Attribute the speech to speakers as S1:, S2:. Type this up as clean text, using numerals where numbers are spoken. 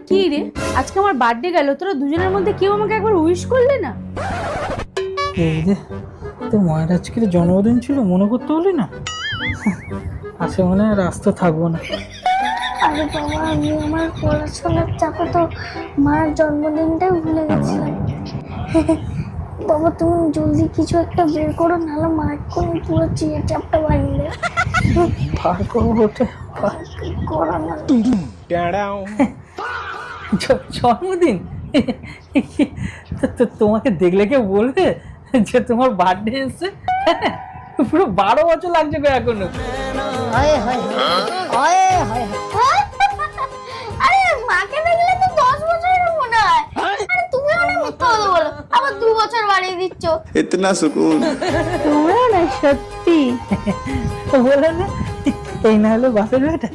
S1: কি রে, আজকে আমার বার্থডে গেল, তোরা দুজনের মধ্যে কেউ আমাকে একবার উইশ করলে না?
S2: এই যে তোর মায়ের আজকের জন্মদিন ছিল, মনে করতে পারলি না? আজকে মনে হয় রাস্তা থাকবো না।
S3: আরে বাবা, আমি আমার পড়াশোনার চাপে তো মার জন্মদিনটাই ভুলে গেছিলাম। বাবা, তুমি জলদি কিছু একটা বের করো, নাহলে মা এক্ষুনি পুরো চিড়ে চাপটা বানিয়ে দেবে।
S2: পার করবো ওঠে
S3: করা না।
S2: জন্মদিন তোমাকে দেখলে কেউ বলবে যে তোমার বার্থডে এসছে? পুরো 12 বছর লাগছে গো এখনো।
S3: আরে মাকে দেখলে তো 10 বছরের মনে হয়। আরে তুমি অনেক মিথ্যা কথা বলো, আবার 2 বছর বাড়িয়ে দিচ্ছ।
S4: इतना सुकून।
S1: তোমরা না সত্যি
S2: বলে না, এই না হলো বাপের বেটা।